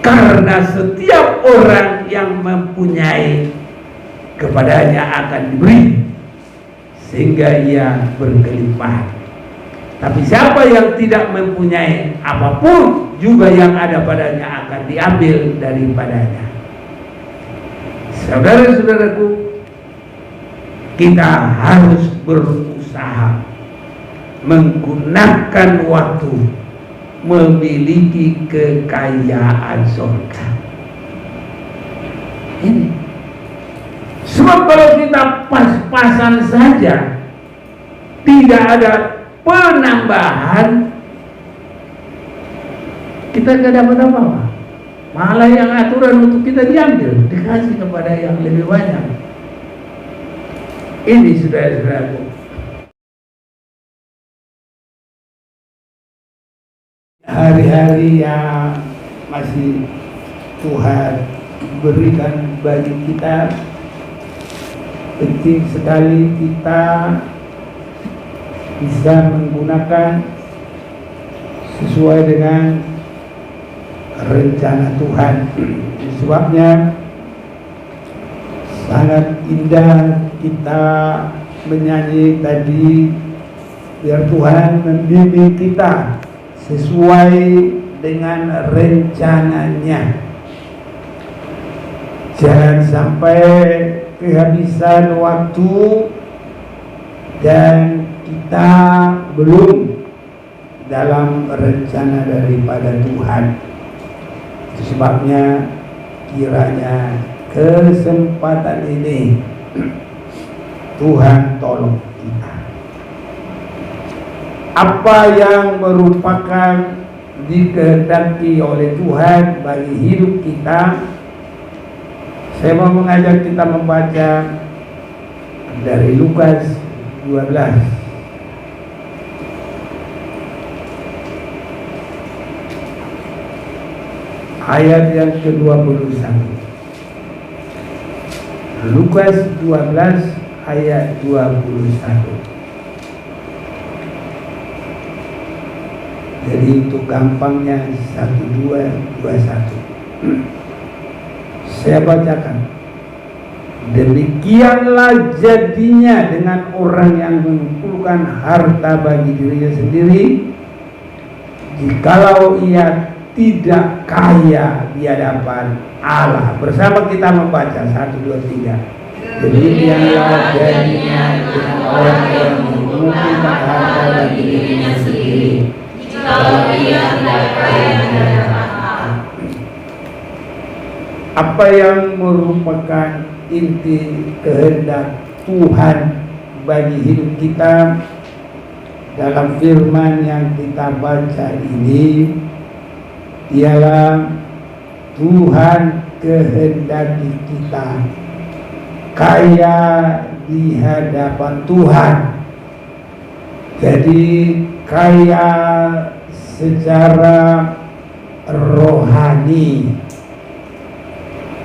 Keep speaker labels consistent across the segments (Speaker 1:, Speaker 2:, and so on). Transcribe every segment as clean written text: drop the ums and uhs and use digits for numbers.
Speaker 1: Karena setiap orang yang mempunyai, kepadanya akan diberi, sehingga ia berkelimpahan. Tapi siapa yang tidak mempunyai apapun, juga yang ada padanya akan diambil daripadanya. Saudara-saudaraku, kita harus berusaha menggunakan waktu, memiliki kekayaan surga. Ini sebab kalau kita pas-pasan saja, tidak ada penambahan, kita tidak dapat apa-apa. Malah yang aturan untuk kita diambil, dikasih kepada yang lebih banyak. Ini saudara-saudaraku, hari-hari yang masih Tuhan berikan bagi kita, penting sekali kita bisa menggunakan sesuai dengan rencana Tuhan. Sebabnya sangat indah kita menyanyi tadi, biar Tuhan membimbing kita sesuai dengan rencananya. Jangan sampai kehabisan waktu dan kita belum dalam rencana daripada Tuhan. Sebabnya kiranya kesempatan ini Tuhan tolong kita. Apa yang merupakan dikehendaki oleh Tuhan bagi hidup kita, saya mau mengajak kita membaca dari Lukas 12. Ayat yang ke-21. Lukas 12 ayat 21. Jadi untuk gampangnya 1, 2, 21. Saya bacakan. Demikianlah jadinya dengan orang yang mengumpulkan harta bagi dirinya sendiri, jikalau ia tidak kaya di hadapan Allah. Bersama kita membaca 1, 2, 3. Demikianlah jadinya dengan orang yang mengumpulkan harta bagi dirinya sendiri, jikalau ia tidak kaya di hadapan Allah. Apa yang merupakan inti kehendak Tuhan bagi hidup kita dalam firman yang kita baca ini ialah Tuhan kehendaki kita kaya di hadapan Tuhan. Jadi kaya secara rohani.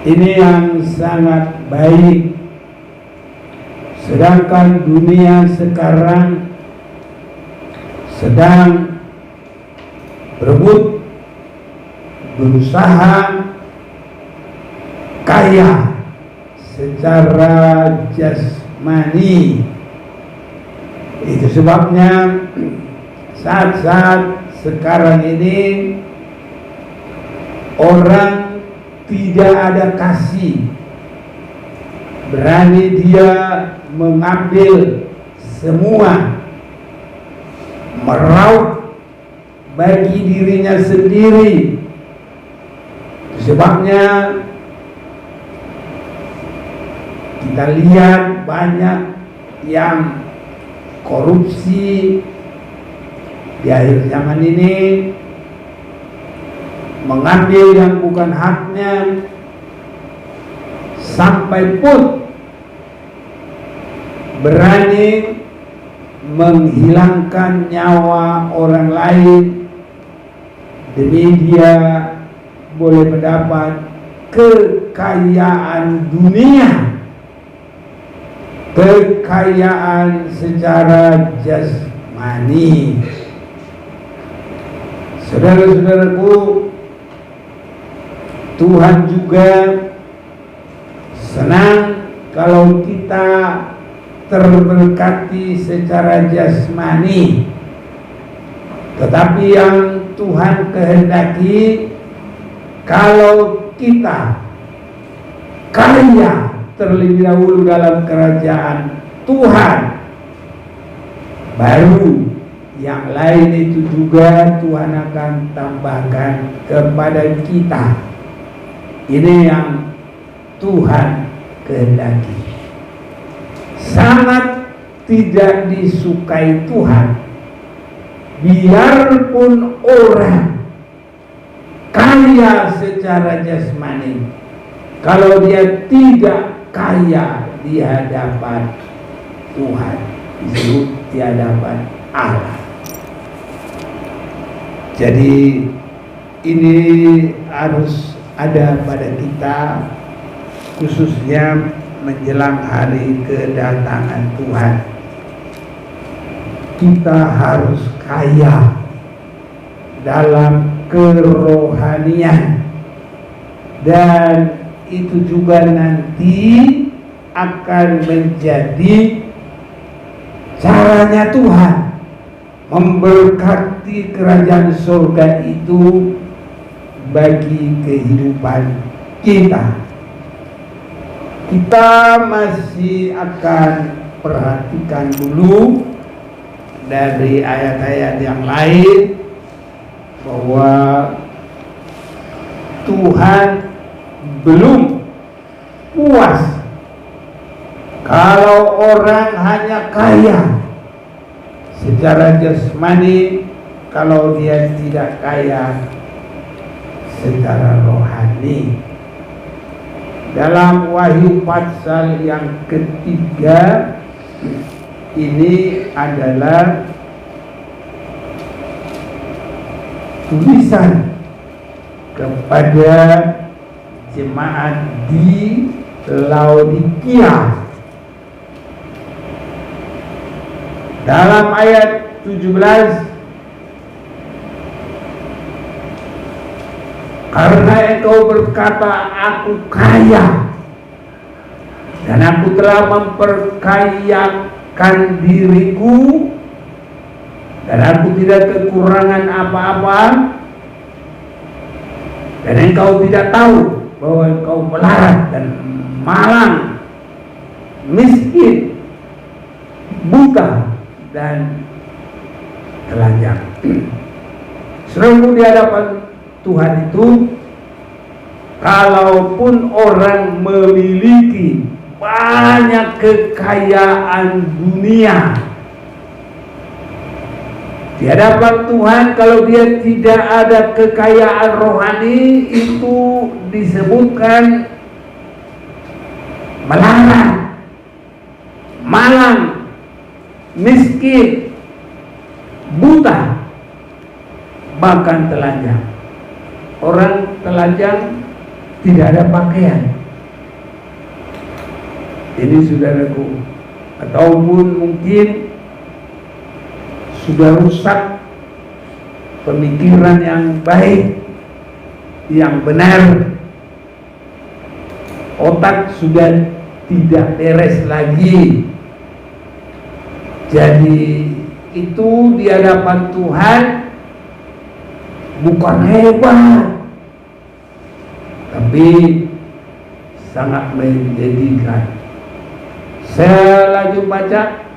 Speaker 1: Ini yang sangat baik. Sedangkan dunia sekarang sedang berebut, berusaha kaya secara jasmani. Itu sebabnya saat-saat sekarang ini orang tidak ada kasih, berani dia mengambil semua, meraup bagi dirinya sendiri. Sebabnya kita lihat banyak yang korupsi di akhir zaman ini, mengambil yang bukan haknya, sampai pun berani menghilangkan nyawa orang lain demi dia boleh mendapat kekayaan dunia, kekayaan secara jasmani. Saudara-saudaraku, Tuhan juga senang kalau kita terberkati secara jasmani. Tetapi yang Tuhan kehendaki, kalau kita kaya terlebih dahulu dalam kerajaan Tuhan, baru yang lain itu juga Tuhan akan tambahkan kepada kita. Ini yang Tuhan kehendaki. Sangat tidak disukai Tuhan, biarpun orang kaya secara jasmani, kalau dia tidak kaya di hadapan Tuhan, disebut di hadapan Allah. Jadi ini harus ada pada kita, khususnya menjelang hari kedatangan Tuhan. Kita harus kaya dalam kerohanian, dan itu juga nanti akan menjadi caranya Tuhan memberkati kerajaan surga itu bagi kehidupan kita. Kita masih akan perhatikan dulu dari ayat-ayat yang lain bahwa Tuhan belum puas kalau orang hanya kaya secara jasmani, kalau dia tidak kaya secara rohani. Dalam Wahyu pasal yang ketiga ini adalah tulisan kepada jemaat di Laodikia. Dalam ayat 17, karena engkau berkata, aku kaya, dan aku telah memperkayakan diriku, dan aku tidak kekurangan apa-apa, dan engkau tidak tahu bahwa engkau melarat dan malang, miskin, buta, dan telanjang. Selalu di hadapan Tuhan itu, kalaupun orang memiliki banyak kekayaan dunia, di hadapan Tuhan kalau dia tidak ada kekayaan rohani, itu disebutkan melarat, malang, miskin, buta, bahkan telanjang. Orang telanjang tidak ada pakaian. Ini saudaraku, ataupun mungkin sudah rusak pemikiran yang baik, yang benar, otak sudah tidak beres lagi. Jadi itu di hadapan Tuhan bukan hebat, tapi sangat menjadikan. Saya lanjut baca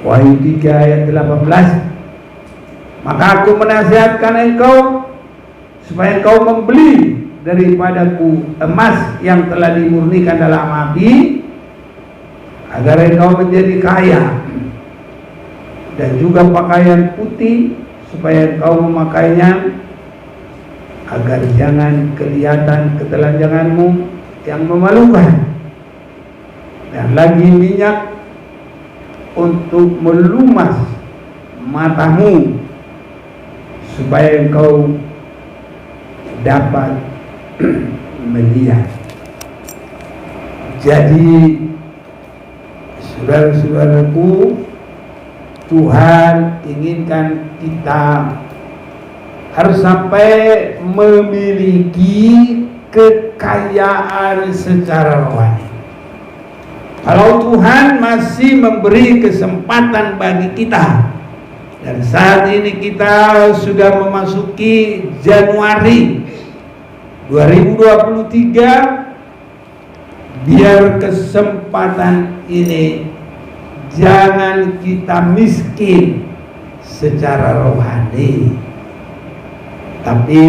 Speaker 1: Wahyu 3 ayat 18. Maka aku menasihatkan engkau supaya engkau membeli daripadaku emas yang telah dimurnikan dalam api, agar engkau menjadi kaya, dan juga pakaian putih supaya engkau memakainya, agar jangan kelihatan ketelanjanganmu yang memalukan, dan lagi minyak untuk melumas matamu, supaya engkau dapat melihat. Jadi saudara-saudaraku, Tuhan inginkan kita harus sampai memiliki kekayaan secara rohani. Kalau Tuhan masih memberi kesempatan bagi kita, dan saat ini kita sudah memasuki Januari 2023, biar kesempatan ini jangan kita miskin secara rohani, tapi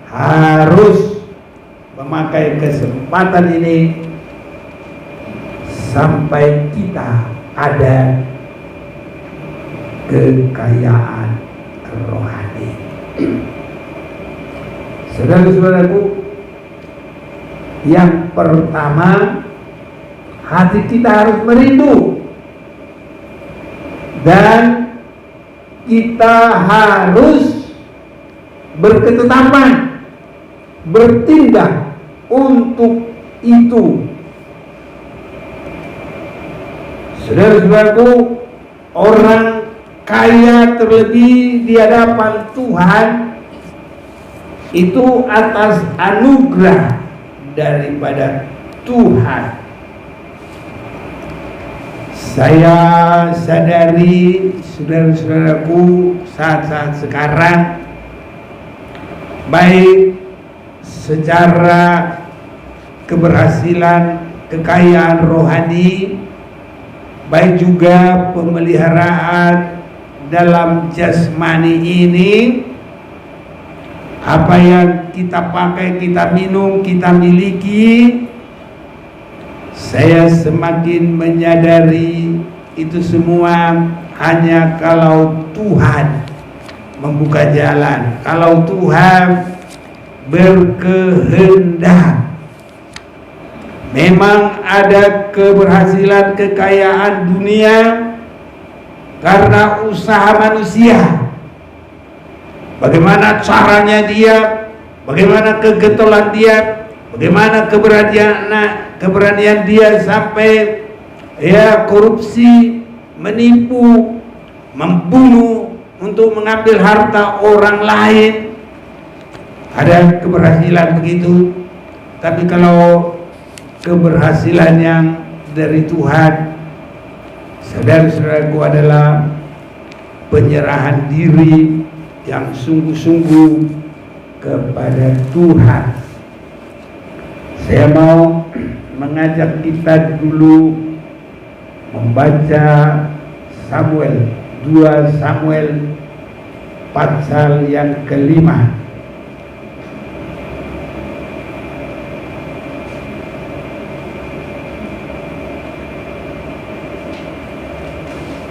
Speaker 1: harus memakai kesempatan ini sampai kita ada kekayaan rohani. Saudara-saudaraku, yang pertama, hati kita harus merindu dan kita harus berketetapan bertindak untuk itu. Saudara-saudaraku, orang kaya terlebih di hadapan Tuhan itu atas anugerah daripada Tuhan. Saya sadari, saudara-saudaraku, saat-saat sekarang, baik secara keberhasilan, kekayaan rohani, baik juga pemeliharaan dalam jasmani ini, apa yang kita pakai, kita minum, kita miliki, saya semakin menyadari itu semua hanya kalau Tuhan membuka jalan, kalau Tuhan berkehendak. Memang ada keberhasilan, kekayaan dunia karena usaha manusia. Bagaimana caranya dia, bagaimana kegetolan dia, bagaimana keberanian dia sampai korupsi, menipu, membunuh untuk mengambil harta orang lain. Ada keberhasilan begitu. Tapi kalau keberhasilan yang dari Tuhan, saudara-saudaraku, adalah penyerahan diri yang sungguh-sungguh kepada Tuhan. Saya mau mengajak kita dulu membaca Samuel, 2 Samuel pasal yang ke-5.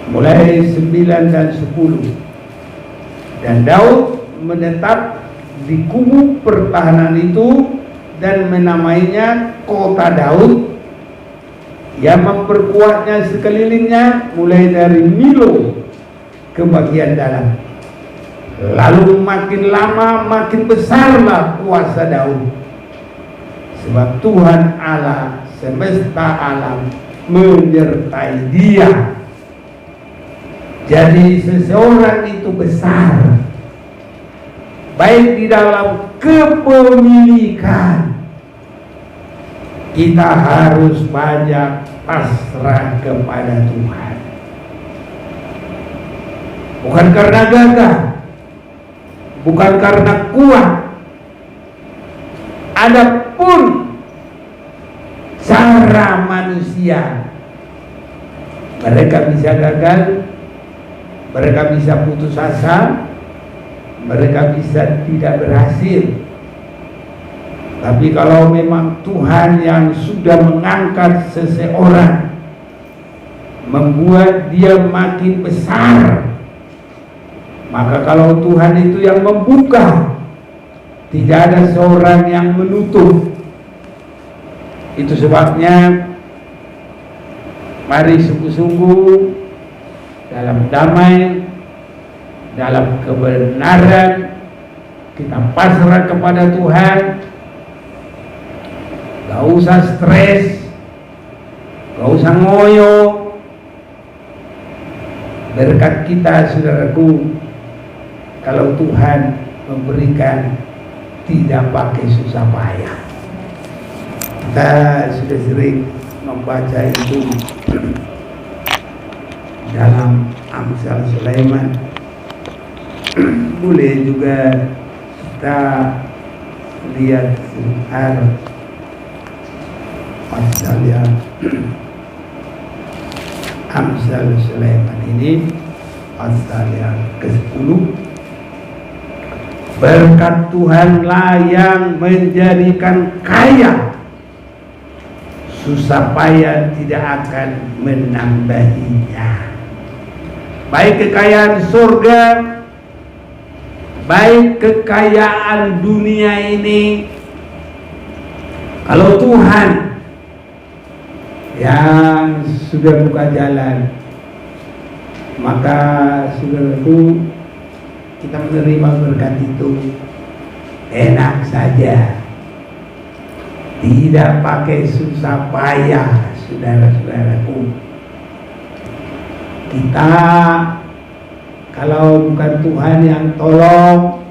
Speaker 1: Mulai 9 dan 10. Dan Daud menetap di kubu pertahanan itu dan menamainya Kota Daud, yang memperkuatnya sekelilingnya mulai dari Milo ke bagian dalam. Lalu makin lama makin besarlah kuasa Daud, sebab Tuhan Allah semesta alam menyertai dia. Jadi seseorang itu besar, baik di dalam kepemilikan. Kita harus banyak pasrah kepada Tuhan, bukan karena gagah, bukan karena kuat. Adapun cara manusia, mereka bisa gagal, mereka bisa putus asa, mereka bisa tidak berhasil. Tapi kalau memang Tuhan yang sudah mengangkat seseorang, membuat dia makin besar, maka kalau Tuhan itu yang membuka, tidak ada seorang yang menutup. Itu sebabnya mari sungguh-sungguh dalam damai, dalam kebenaran, kita pasrah kepada Tuhan. Gak usah stres, gak usah ngoyo. Berkat kita, saudaraku, kalau Tuhan memberikan, tidak pakai susah payah. Kita sudah sering membaca itu dalam Amsal Sulaiman. Boleh juga kita lihat sebentar pasal yang Amsal Sulaiman ini, pasal yang ke-10. Berkat Tuhanlah yang menjadikan kaya, susah payah tidak akan menambahinya. Baik kekayaan surga, baik kekayaan dunia ini, kalau Tuhan yang sudah buka jalan, maka saudaraku, kita menerima berkat itu enak saja, tidak pakai susah payah, saudara-saudaraku. Kita kalau bukan Tuhan yang tolong,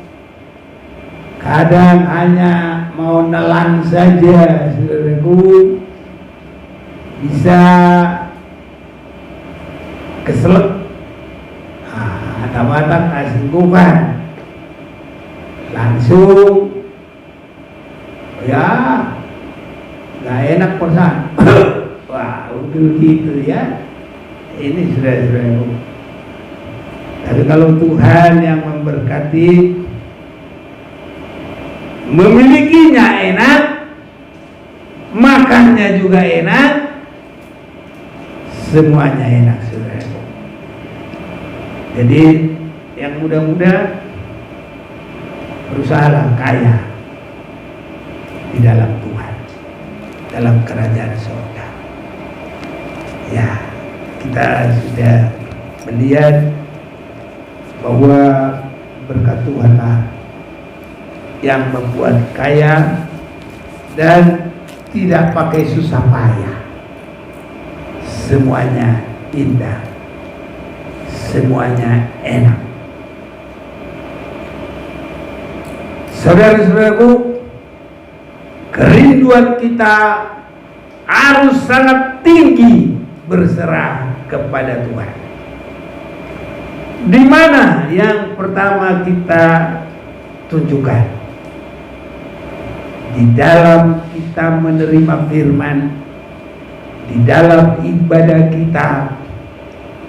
Speaker 1: kadang hanya mau nelan saja, saudaraku, bisa keselak. Mata-mata kasinggungan langsung, ya nggak enak perasaan. Wah, gitu ya. Ini sudah. Tapi kalau Tuhan yang memberkati, memilikinya enak, makannya juga enak, semuanya enak, saudara. Jadi yang muda-muda berusahalah kaya di dalam Tuhan, dalam kerajaan surga. Ya, kita sudah melihat bahwa berkat Tuhanlah yang membuat kaya dan tidak pakai susah payah. Semuanya indah, semuanya enak. Saudara-saudaraku, kerinduan kita harus sangat tinggi berserah kepada Tuhan. Di mana yang pertama kita tunjukkan? Di dalam kita menerima firman, di dalam ibadah kita,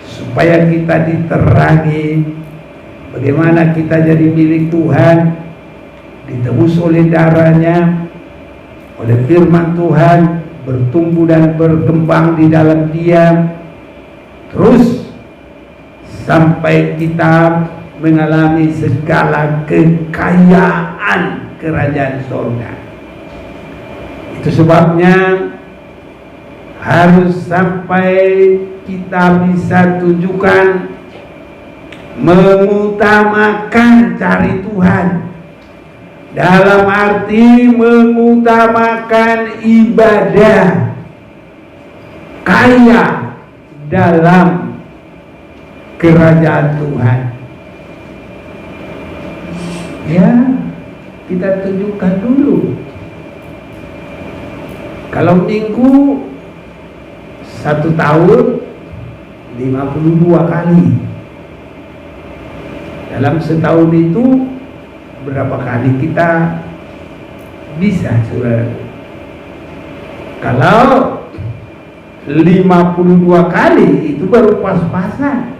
Speaker 1: supaya kita diterangi bagaimana kita jadi milik Tuhan, ditebus oleh darahnya, oleh firman Tuhan, bertumbuh dan berkembang di dalam Dia, terus sampai kita mengalami segala kekayaan kerajaan surga. Itu sebabnya harus sampai kita bisa tunjukkan mengutamakan cari Tuhan, dalam arti mengutamakan ibadah, kaya dalam kerajaan Tuhan. Ya, kita tunjukkan dulu. Kalau minggu 1 tahun 52 kali. Dalam setahun itu berapa kali kita bisa, saudara? Kalau 52 kali itu baru pas-pasan.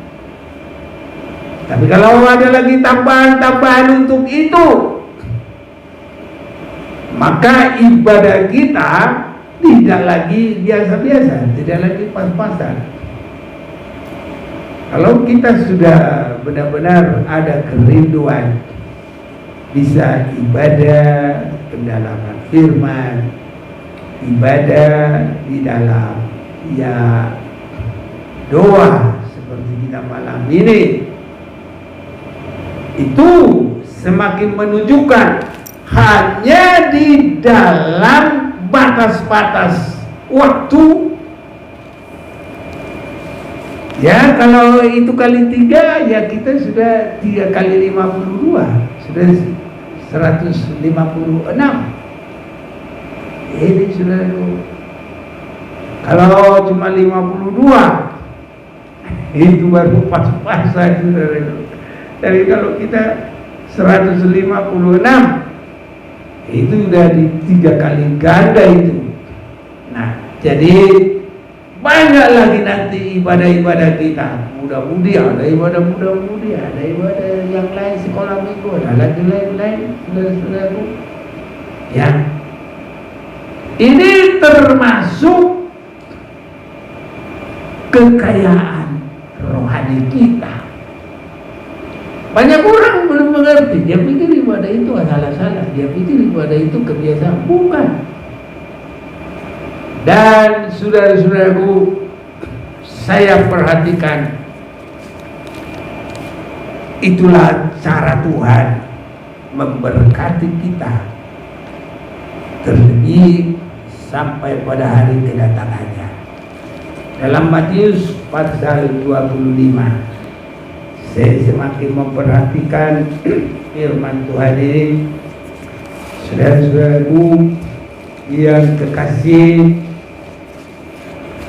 Speaker 1: Tapi kalau ada lagi tambahan-tambahan untuk itu, maka ibadah kita tidak lagi biasa-biasa, tidak lagi pas-pasan. Kalau kita sudah benar-benar ada kerinduan, bisa ibadah pendalaman firman, ibadah di dalam ya doa seperti kita malam ini, itu semakin menunjukkan hanya di dalam batas-batas waktu. Ya, kalau itu kali 3, ya kita sudah 3 kali 52, sudah 156. Ini saudaraku, kalau cuma 52 itu baru pas-pasan saudaraku. Tapi kalau kita 156 itu udah di 3 kali ganda itu. Nah, jadi banyak lagi nanti ibadah-ibadah kita. Muda-mudi, ada ibadah muda-mudi, ada ibadah yang lain, sekolah minggu, ada lagi lain-lain, saudara-saudaraku. Ya, ini termasuk kekayaan rohani kita. Banyak orang belum mengerti. Dia pikir ibadah itu salah-salah. Dia pikir ibadah itu kebiasaan. Bukan. Dan saudara-saudaraku, saya perhatikan, itulah cara Tuhan memberkati kita, terlebih sampai pada hari kedatangannya. Dalam Matius pasal 25, saya semakin memperhatikan firman Tuhan ini. Saudara-saudaraku yang kekasih,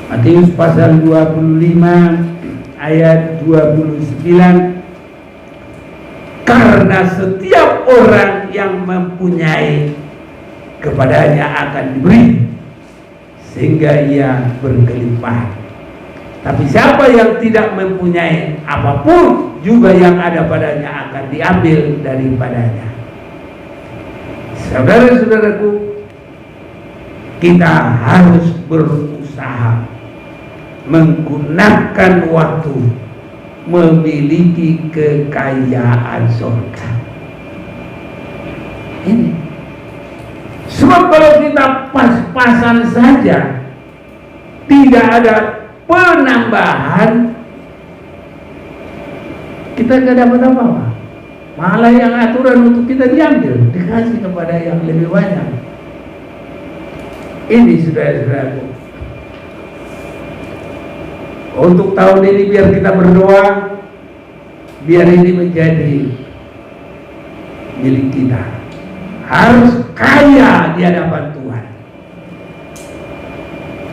Speaker 1: Matius pasal 25 ayat 29, karena setiap orang yang mempunyai kepadanya akan diberi, sehingga ia berkelimpahan. Tapi siapa yang tidak mempunyai apapun, juga yang ada padanya akan diambil daripadanya. Saudara-saudaraku, kita harus berusaha menggunakan waktu memiliki kekayaan surga. Ini sebab kalau kita pas-pasan saja, tidak ada penambahan, kita tidak dapat apa-apa. Malah yang aturan untuk kita diambil, dikasih kepada yang lebih banyak. Ini saudara-saudaraku, untuk tahun ini biar kita berdoa, biar ini menjadi milik kita. Harus kaya di hadapan Tuhan.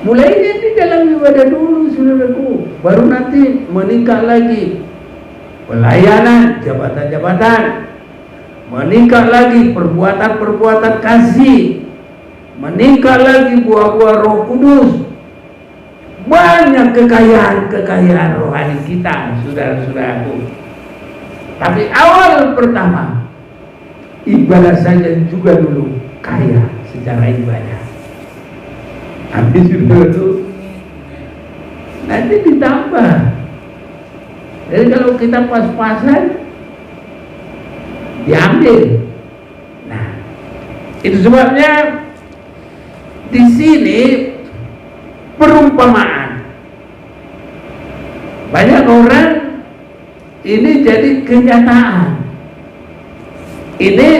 Speaker 1: Mulai ini dalam ibadah dulu saudaraku, baru nanti meningkat lagi pelayanan, jabatan-jabatan, meningkat lagi perbuatan-perbuatan kasih, meningkat lagi buah-buah Roh Kudus. Banyak kekayaan rohani kita, saudara-saudaraku. Tapi awal pertama, ibadah saja juga dulu kaya secara ibadah. Habis itu nanti ditambah. Jadi kalau kita pas-pasan, diambil. Nah, itu sebabnya di sini perumpamaan. Banyak orang ini jadi kenyataan. Ini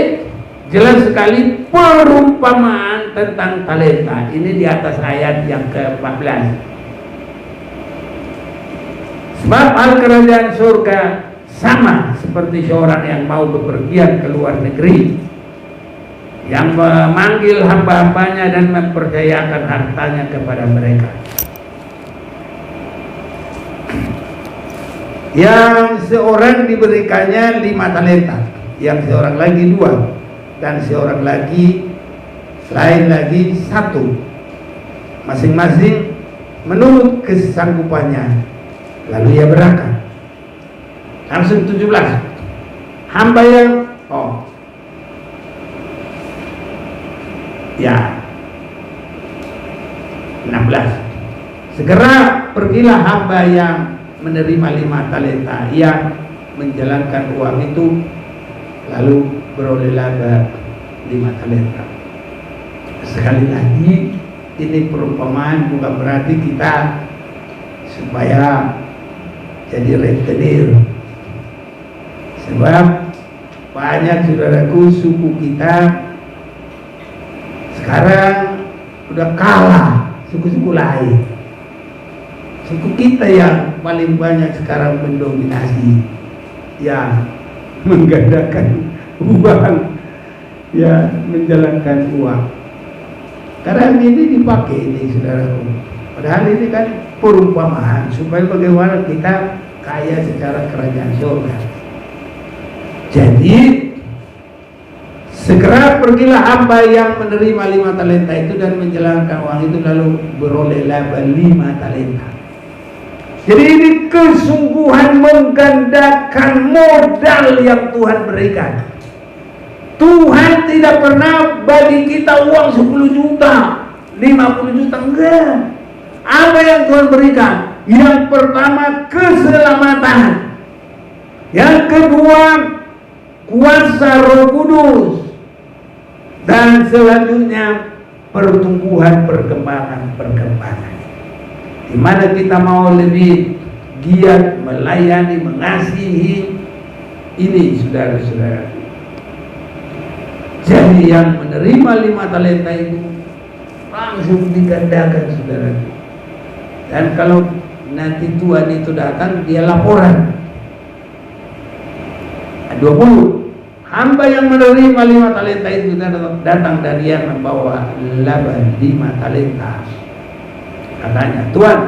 Speaker 1: jelas sekali perumpamaan tentang talenta. Ini di atas ayat yang ke-14. Sebab hal kerajaan surga sama seperti seorang yang mau bepergian ke luar negeri, yang memanggil hamba-hambanya dan mempercayakan hartanya kepada mereka. Yang seorang diberikannya 5 talenta, yang seorang lagi 2, dan seorang lagi lain lagi 1, masing-masing menurut kesanggupannya. Lalu ia berangkat. Langsung 17. Hamba yang ya 16. Segera pergilah hamba yang menerima 5 talenta. Ia menjalankan uang itu, lalu berolehlah 5 talenta. Sekali lagi, ini perumpamaan, bukan berarti kita supaya jadi rentenir. Sebab banyak saudaraku, suku kita sekarang udah kalah suku-suku lain. Suku kita yang paling banyak sekarang mendominasi, ya menggandakan uang, ya menjalankan uang. Karena ini dipakai ini saudaraku. Padahal ini kan perumpamaan supaya bagaimana kita kaya secara kerajaan surga. Jadi segera pergilah hamba yang menerima 5 talenta itu dan menjalankan uang itu lalu beroleh laba 5 talenta. Jadi ini kesungguhan menggandakan modal yang Tuhan berikan. Tuhan tidak pernah bagi kita uang 10 juta, 50 juta, enggak. Apa yang Tuhan berikan? Yang pertama keselamatan, yang kedua kuasa Roh Kudus, dan selanjutnya pertumbuhan perkembangan. Di mana kita mau lebih giat melayani, mengasihi ini saudara-saudara. Jadi yang menerima 5 talenta itu langsung digandakan saudara. Dan kalau nanti Tuhan itu datang, dia laporan 20 hamba yang menerima 5 talenta itu datang dan dia membawa laba 5 talenta. Katanya, Tuhan,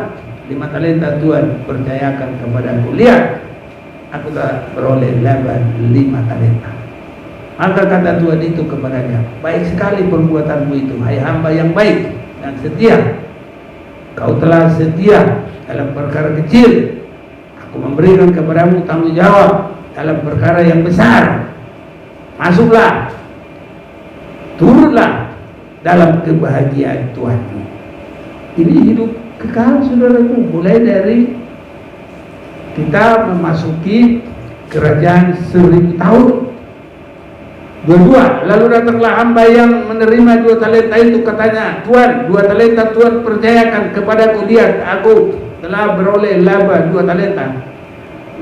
Speaker 1: 5 talenta Tuhan percayakan kepadaku. Lihat, aku telah beroleh laba 5 talenta. Maka kata Tuhan itu kepadanya, baik sekali perbuatanmu itu, hai hamba yang baik dan setia. Kau telah setia dalam perkara kecil, aku memberikan kepadamu tanggung jawab dalam perkara yang besar. Masuklah, turutlah dalam kebahagiaan Tuhanmu. Ini hidup kekal saudaraku, mulai dari kita memasuki kerajaan 1000 tahun. Dua-dua, lalu datanglah hamba yang menerima 2 talenta itu, katanya, Tuhan, 2 talenta Tuhan percayakan kepadaku, lihat aku telah beroleh laba 2 talenta.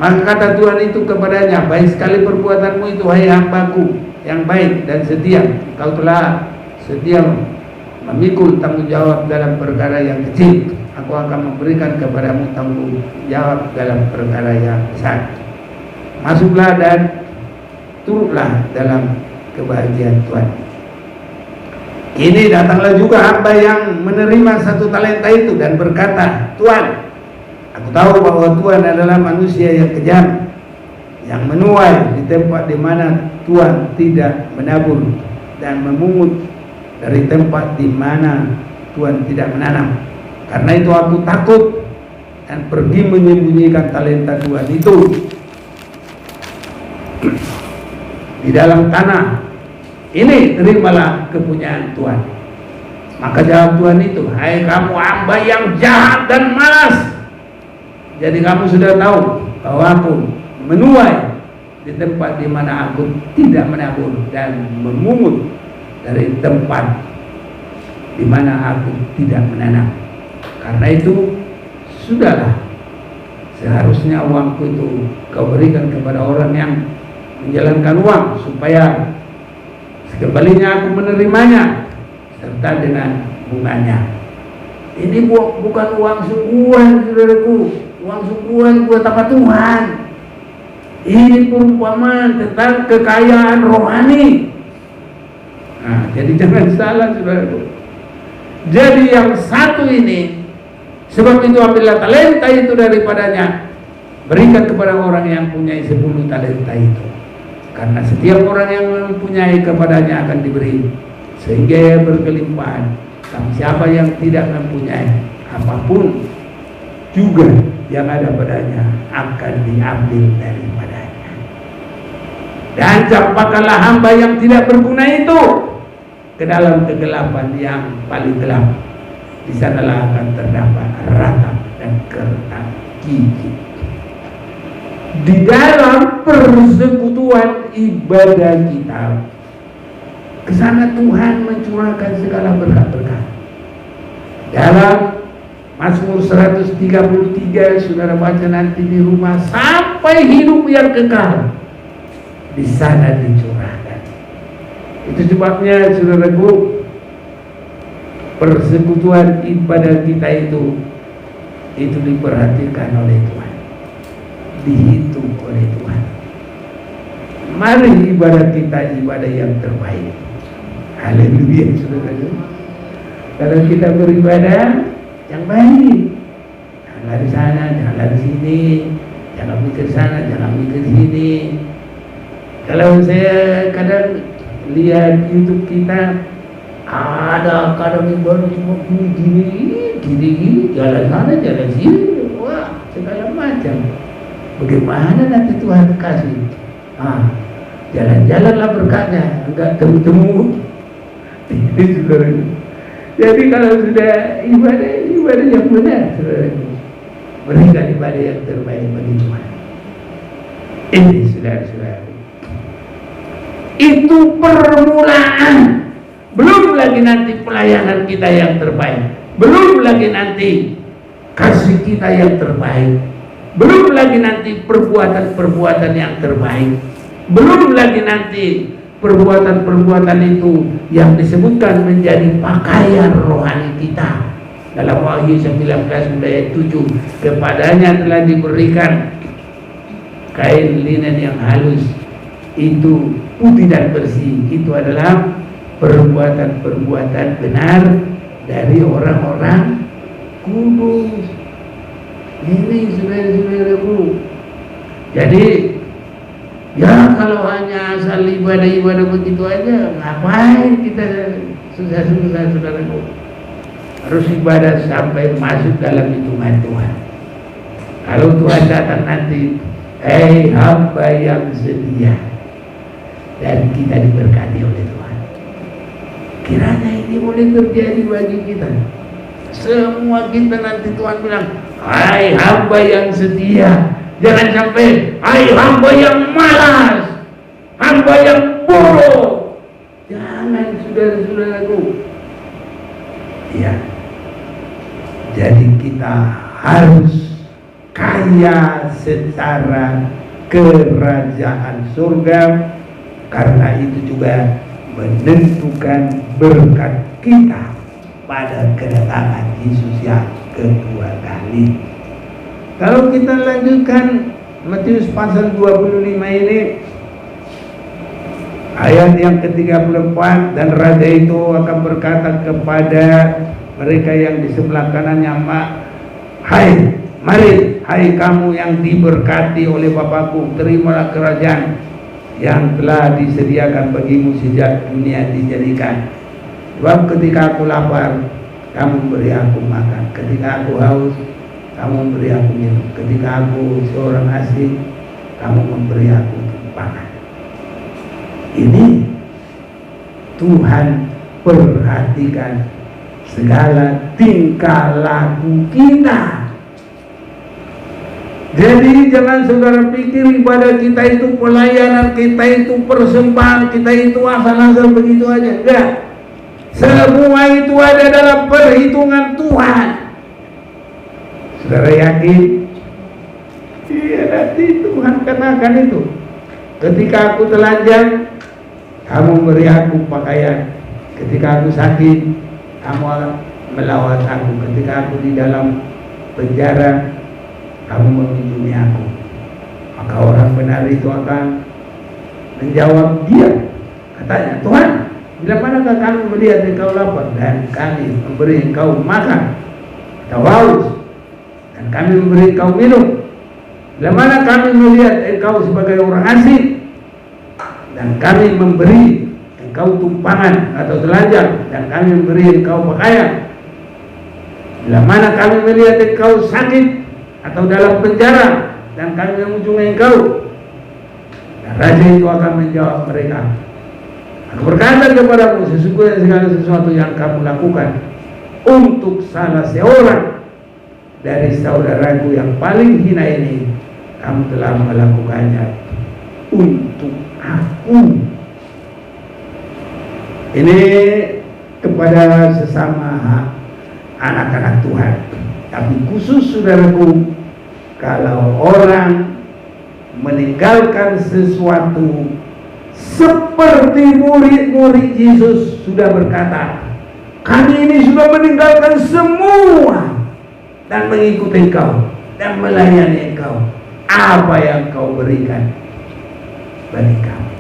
Speaker 1: Maka kata Tuhan itu kepadanya, baik sekali perbuatanmu itu, hai hambaku yang baik dan setia. Kau telah setia memikul tanggung jawab dalam perkara yang kecil, aku akan memberikan kepadamu tanggung jawab dalam perkara yang besar. Masuklah dan turutlah dalam kebahagiaan Tuhan. Ini datanglah juga hamba yang menerima 1 talenta itu dan berkata, Tuhan, aku tahu bahwa Tuhan adalah manusia yang kejam, yang menuai di tempat di mana Tuhan tidak menabur dan memungut dari tempat di mana Tuhan tidak menanam. Karena itu aku takut dan pergi menyembunyikan talenta Tuhan itu di dalam tanah. Ini terimalah kepunyaan Tuhan. Maka jawab Tuhan itu, hai kamu hamba yang jahat dan malas. Jadi kamu sudah tahu bahwa aku menuai di tempat di mana aku tidak menabur dan memungut dari tempat di mana aku tidak menanam. Karena itu sudahlah, seharusnya uangku itu kau berikan kepada orang yang menjalankan uang, supaya sekembalinya aku menerimanya serta dengan bunganya. Ini bukan uang sungguhan saudaraku, uang sungguhan buat apa Tuhan. Ini perumpamaan tentang kekayaan rohani. Nah, jadi jangan salah saudaraku. Jadi yang satu ini, sebab itu ambillah talenta itu daripadanya, berikan kepada orang yang punya 10 talenta itu. Karena setiap orang yang mempunyai kepadanya akan diberi, sehingga ia berkelimpahan. Tapi siapa yang tidak mempunyai apapun juga yang ada padanya akan diambil daripadanya. Dan campakkanlah hamba yang tidak berguna itu ke dalam kegelapan yang paling gelap. Di sanalah akan terdapat ratap dan kertas gigi. Di dalam persekutuan ibadah kita, ke sana Tuhan mencurahkan segala berkat-berkat. Dalam Mazmur 133 saudara baca nanti di rumah, sampai hidup yang kekal di sana dicurahkan. Itu sebabnya saudaraku, persekutuan ibadah kita itu diperhatikan oleh Tuhan, dihitung oleh Tuhan. Mari ibadah kita ibadah yang terbaik. Haleluya saudara. Kalau kita beribadah yang baik, jangan lari sana, jangan lari sini, jangan mikir sana, jangan mikir sini. Kalau saya kadang lihat YouTube kita, ada kadang yang baru cuma gini, jalan sana, jalan sini, wah segala macam. Bagaimana nanti Tuhan kasih? Jalan-jalanlah berkatnya, enggak temu-temu. Ini saudara. Jadi kalau sudah ibadah yang benar, saudara, berikan ibadah yang terbaik bagi Tuhan. Ini saudara-saudara. Itu permulaan. Belum lagi nanti pelayanan kita yang terbaik. Belum lagi nanti kasih kita yang terbaik. Belum lagi nanti perbuatan-perbuatan yang terbaik. Belum lagi nanti perbuatan-perbuatan itu yang disebutkan menjadi pakaian rohani kita. Dalam Wahyu 19 ayat 7, kepadanya telah diberikan kain linen yang halus, itu putih dan bersih. Itu adalah perbuatan-perbuatan benar dari orang-orang kudus. Ini saudara-saudaraku. Jadi ya kalau hanya asal ibadah begitu aja, ngapain kita susah-susah, saudaraku? Harus ibadah sampai masuk dalam hitungan Tuhan. Kalau Tuhan datang nanti, hamba yang setia, dan kita diberkati oleh Tuhan. Kiranya ini boleh terjadi bagi kita. Semua kita nanti Tuhan bilang, hai hamba yang setia. Jangan sampai, hai hamba yang malas, hamba yang buruk. Jangan, saudara-saudaraku. Ya. Jadi kita harus kaya secara kerajaan surga, karena itu juga menentukan berkat kita pada kedatangan Yesus yang kedua kali. Kalau kita lanjutkan Matius pasal 25 ini, ayat yang ke-34, dan raja itu akan berkata kepada mereka yang di sebelah kanannya, hai kamu yang diberkati oleh Bapakku, terimalah kerajaan yang telah disediakan bagimu sejak dunia dijadikan. Sebab ketika aku lapar, kamu beri aku makan. Ketika aku haus, kamu memberi aku minum. Ketika aku seorang asing, kamu memberi aku tumpangan. Ini Tuhan perhatikan segala tingkah laku kita. Jadi jangan saudara pikir ibadah kita itu, pelayanan kita itu, persembahan kita itu asal-asal begitu aja. Enggak. Semua itu ada dalam perhitungan Tuhan. Saudara yakin? Iya, nanti Tuhan katakan itu. Ketika aku telanjang, kamu beri aku pakaian. Ketika aku sakit, kamu melawat aku. Ketika aku di dalam penjara, kamu mengunjungi aku. Maka orang benar itu akan menjawab dia. Katanya, Tuhan, bila manakah kami melihat engkau lapar dan kami memberi engkau makan, atau haus dan kami memberi engkau minum? Bila mana kami melihat engkau sebagai orang asing dan kami memberi engkau tumpangan atau telanjang dan kami memberi engkau pakaian? Bila mana kami melihat engkau sakit atau dalam penjara dan kami mengunjungi engkau? Dan raja itu akan menjawab mereka, aku berkata kepadamu, sesungguhnya segala sesuatu yang kamu lakukan untuk salah seorang dari saudaraku yang paling hina ini, kamu telah melakukannya untuk aku. Ini kepada sesama anak-anak Tuhan. Tapi khusus saudaraku, kalau orang meninggalkan sesuatu, seperti murid-murid Yesus sudah berkata, kami ini sudah meninggalkan semua dan mengikuti engkau dan melayani engkau. Apa yang kau berikan bagi kami?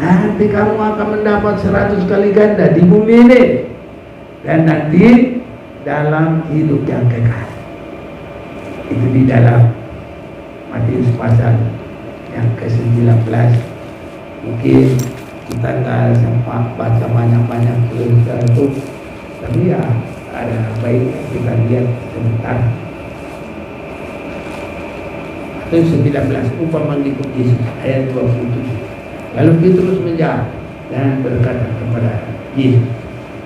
Speaker 1: Nanti kamu akan mendapat 100 kali ganda di bumi ini. dan nanti dalam hidup yang kekal. Itu di dalam Matius pasal yang ke-19. Mungkin kita nggak sempat baca banyak-banyak itu, tapi ya ada baik kita lihat sebentar. Matius 19, upah mengikut Yesus, ayat 27. Lalu Petrus menjawab dan berkata kepada Yesus,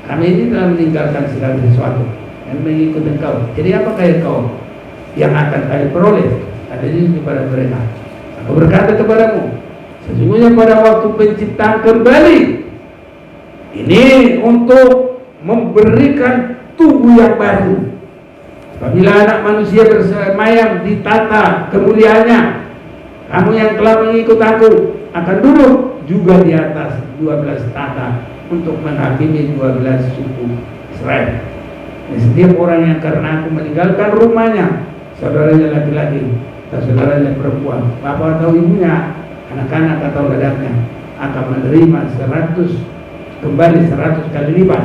Speaker 1: kami ini telah meninggalkan segala sesuatu dan mengikut Engkau. Jadi apakah Engkau yang akan kami peroleh? Kata Yesus kepada mereka, aku berkata kepadamu, sesungguhnya pada waktu penciptaan kembali ini untuk memberikan tubuh yang baru. Apabila anak manusia bersemayam di tata kemuliaannya, kamu yang telah mengikut aku akan duduk juga di atas 12 tata untuk menghakimi 12 suku Israel. Dan setiap orang yang karena aku meninggalkan rumahnya, saudaranya laki-laki atau saudaranya perempuan, bapak atau ibunya, anak-anak atau ladangnya, akan menerima 100 kali lipat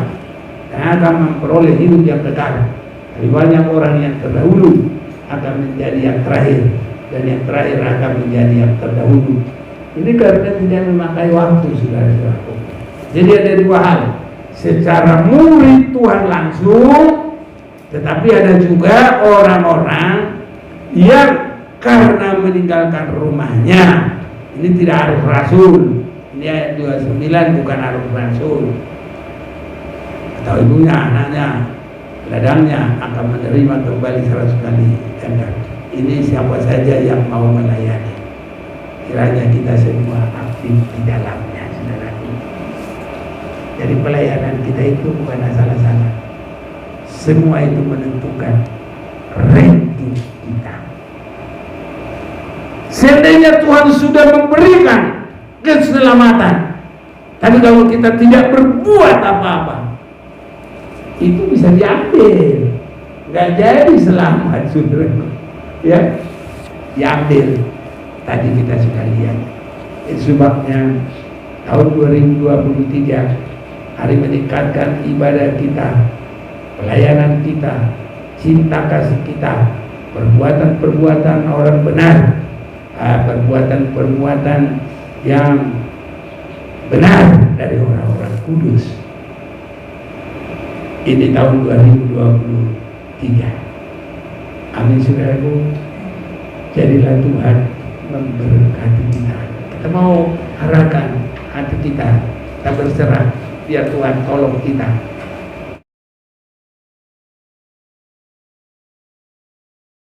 Speaker 1: dan akan memperoleh hidup yang kekal. Lebih banyak orang yang terdahulu akan menjadi yang terakhir, dan yang terakhir akan menjadi yang terdahulu. Ini karena tidak memakai waktu, saudara-saudaraku. Jadi ada dua hal, secara murid Tuhan langsung, tetapi ada juga orang-orang yang karena meninggalkan rumahnya. Ini tidak harus rasul. Ini ayat 29, bukan harus rasul. Atau ibunya, anaknya, ladangnya akan menerima kembali 100 kali ganda. Ini siapa saja yang mau melayani. Kiranya kita semua aktif di dalamnya, saudaraku. Jadi pelayanan kita itu bukan asal-asalan. Semua itu menentukan ranking kita. Seandainya Tuhan sudah memberikan keselamatan, tapi kalau kita tidak berbuat apa-apa, itu bisa diambil, nggak jadi selamat, saudaraku. Ya, diambil. Tadi kita sudah lihat. Itu sebabnya tahun 2023 hari meningkatkan ibadah kita, pelayanan kita, cinta kasih kita, perbuatan-perbuatan orang benar, perbuatan-perbuatan yang benar dari orang-orang kudus. Ini tahun 2023. Amin, saudaraku. Jadilah Tuhan memberkati kita. Kita mau arahkan hati kita, kita berserah, biar Tuhan tolong kita